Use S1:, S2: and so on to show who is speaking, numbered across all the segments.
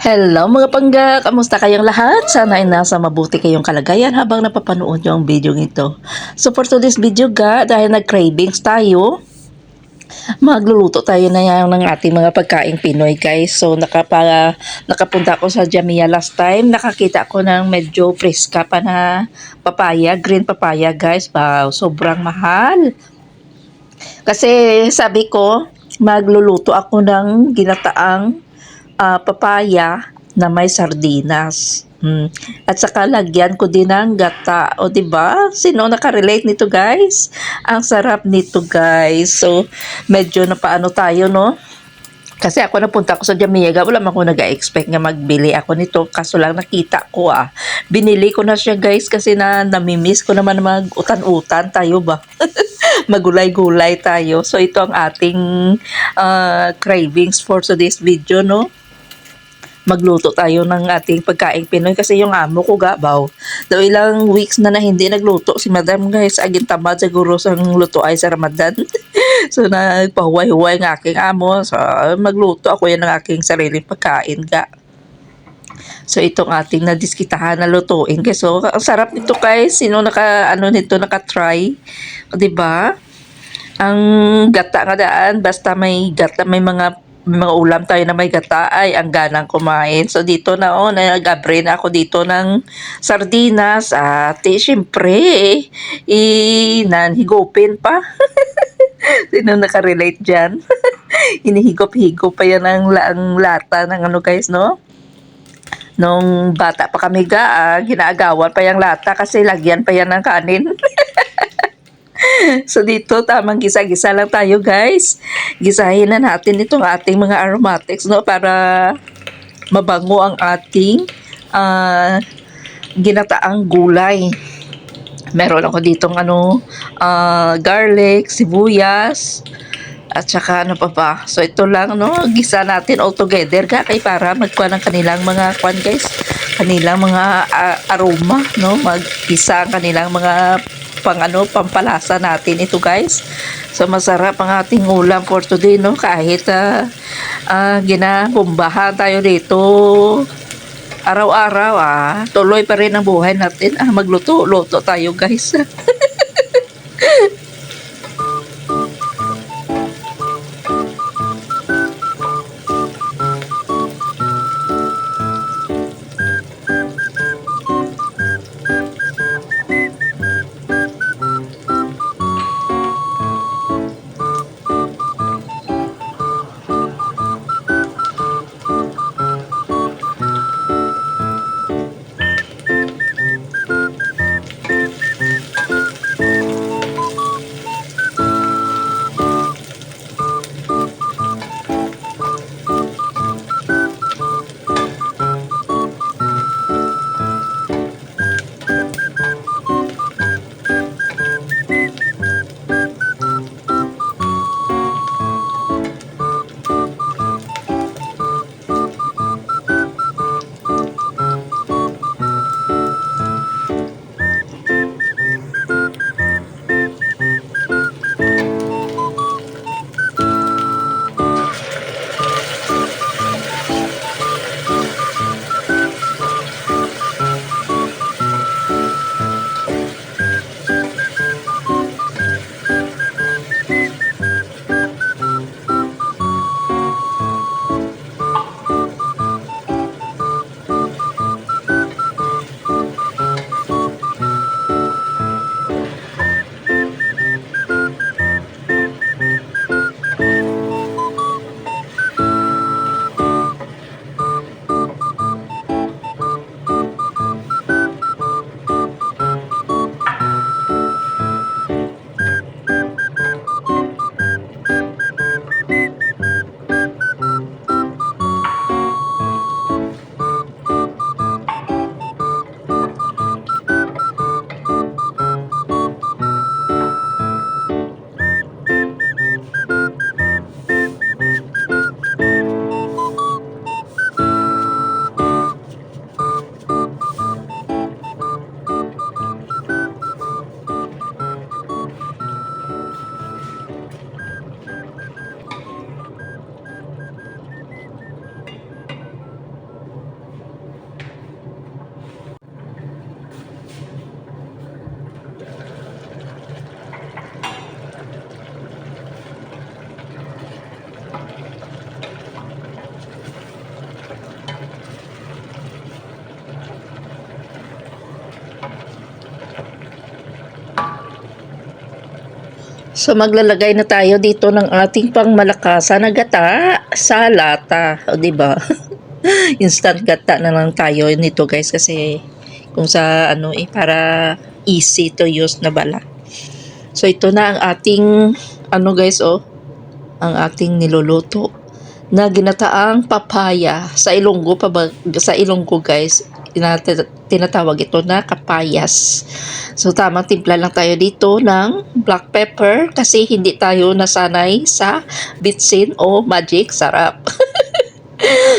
S1: Hello mga pangga! Kamusta kayong lahat? Sana ay nasa mabuti kayong kalagayan habang napapanood nyo ang video ito. So for today's video dahil nag-cravings tayo, magluluto tayo na yan ng ating mga pagkaing Pinoy guys. So nakapunta ako sa Jamia last time, nakakita ko ng medyo freska pa na papaya, green papaya guys. Wow, sobrang mahal. Kasi sabi ko, magluluto ako ng ginataang papaya na may sardinas. At saka lagyan ko din ng gata. O 'di ba? Sino nakarelate nito, guys? Ang sarap nito, guys. So, medyo napaano tayo, no? Kasi ako napunta ako sa Jamaica, wala man ako nag-expect nga magbili ako nito. Kaso lang nakita ko Binili ko na siya guys kasi namimiss ko naman mag-utan-utan tayo ba. Magulay-gulay tayo. So ito ang ating cravings for today's video, no? Magluto tayo ng ating pagkaing Pinoy kasi yung amo ko gabaw. Daw ilang weeks na hindi nagluto si madam guys. Agin tamad siguro sa luto ay sa Ramadan. So nagpahuway-huway ng aking amo. So magluto ako yan ng aking sariling pagkain ga. So itong ating nadiskitahan na lutuin guys. So ang sarap nito guys. Sino naka-try? O, diba? Ang gata nga daan, basta may gata, may mga ulam tayo na may gata ay ang ganang kumain. So dito na nag-abre na ako dito ng sardinas at syempre nanhigupin pa. Sino nakarelate dyan? Hinihigop-higop pa yan ang lata ng guys, no? Nung bata pa kami ginaagawan pa yung lata kasi lagyan pa yan ng kanin. So dito tamang gisa-gisa lang tayo guys. Gisahin na natin itong ating mga aromatics, no, para mabango ang ating ginataang gulay. Meron ako ditong garlic, sibuyas, at saka ano pa ba. So ito lang, no, gisa natin all together kay para magkuha ng kanilang mga kwan guys. Kanilang mga aroma, no, maggisa ang kanilang mga pampalasa natin ito guys. So masarap ang ating ulam for today, no, kahit ginabombahan tayo dito araw-araw tuloy pa rin ang buhay natin. Magluto-luto tayo guys. So maglalagay na tayo dito ng ating pangmalakasan na gata sa lata, o di ba? Instant gata na lang tayo nito guys kasi kung sa ano para easy to use na bala. So ito na ang ating ano guys ang ating niluluto na ginataang papaya. Sa Ilonggo sa Ilonggo guys, tinatawag ito na kapayas. So tamang timpla lang tayo dito ng black pepper kasi hindi tayo nasanay sa bitsin o magic sarap.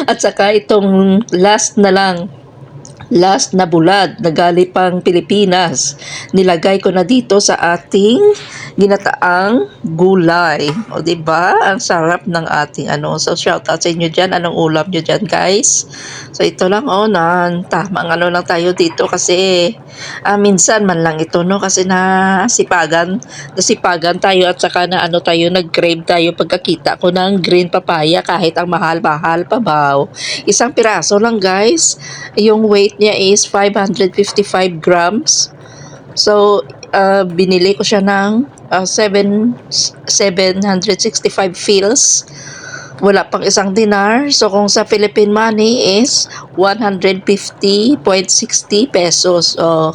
S1: At saka itong last na bulad na galing pang Pilipinas. Nilagay ko na dito sa ating ginataang gulay. O diba? Ang sarap ng ating ano. So shout out sa inyo dyan. Anong ulam nyo dyan guys? So ito lang tamang ano lang tayo dito kasi minsan man lang ito no kasi nasipagan tayo at saka na ano tayo nag-crave tayo pagkakita ko ng green papaya kahit ang mahal-mahal pa baw. Isang piraso lang guys. Yung weight niya is 555 grams. So, binili ko siya ng 765 fils. Wala pang isang dinar. So, kung sa Philippine money is 150.60 pesos. So,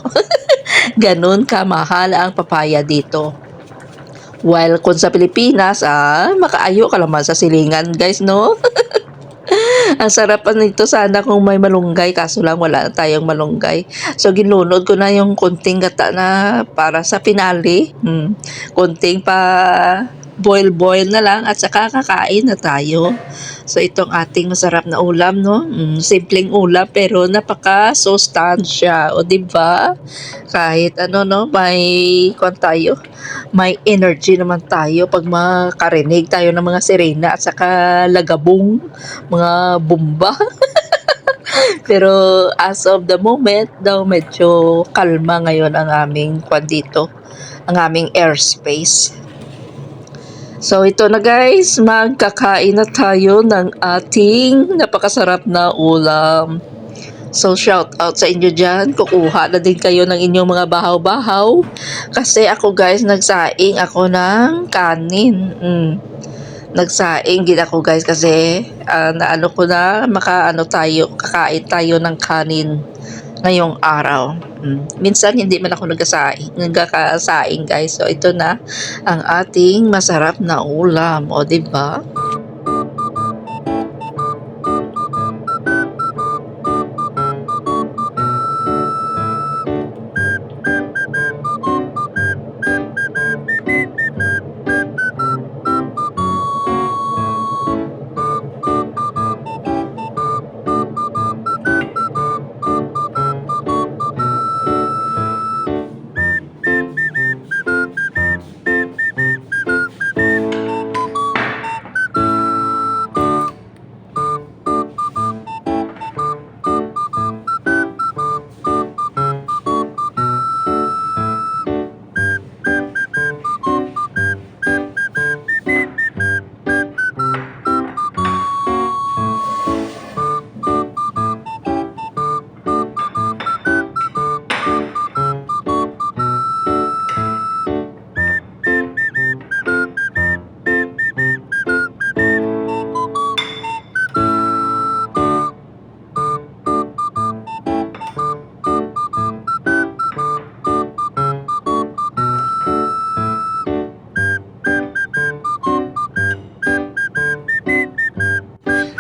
S1: ganun kamahal ang papaya dito. While kung sa Pilipinas, makaayo ka naman sa silingan guys, no? Ang sarap nito sana kung may malunggay kaso lang wala tayong malunggay. So ginunod ko na yung konting gata na para sa pinali. Konting pa boil na lang at saka kakain na tayo. So itong ating masarap na ulam no. Simpleng ulam pero napaka-sustansya. O diba? Kahit ano no, may energy naman tayo pag makarinig tayo ng mga sirena at saka lagabong, mga bomba. Pero as of the moment daw medyo kalma ngayon ang aming dito, ang aming airspace. So ito na guys, magkakain na tayo ng ating napakasarap na ulam. So shout out sa inyo dyan, kukuha na din kayo ng inyong mga bahaw-bahaw. Kasi ako guys, nagsaing ako ng kanin. Nagsaing din ako guys kasi naano ko na kakain tayo ng kanin ngayong araw. Minsan hindi man ako nagkakasaing guys. So ito na ang ating masarap na ulam, o diba?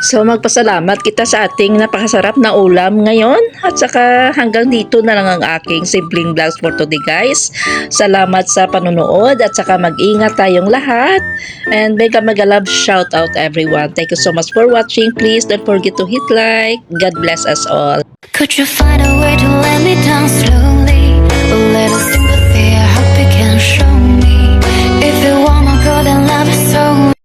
S1: So magpasalamat kita sa ating napakasarap na ulam ngayon. At saka hanggang dito na lang ang aking simpleng vlogs for today guys. Salamat sa panonood at saka mag-ingat tayong lahat. And mega love shout out everyone. Thank you so much for watching. Please don't forget to hit like. God bless us all.
S2: Could you find a way to let me down slowly? A little sympathy, I hope you can show me. If you wanna go then love is so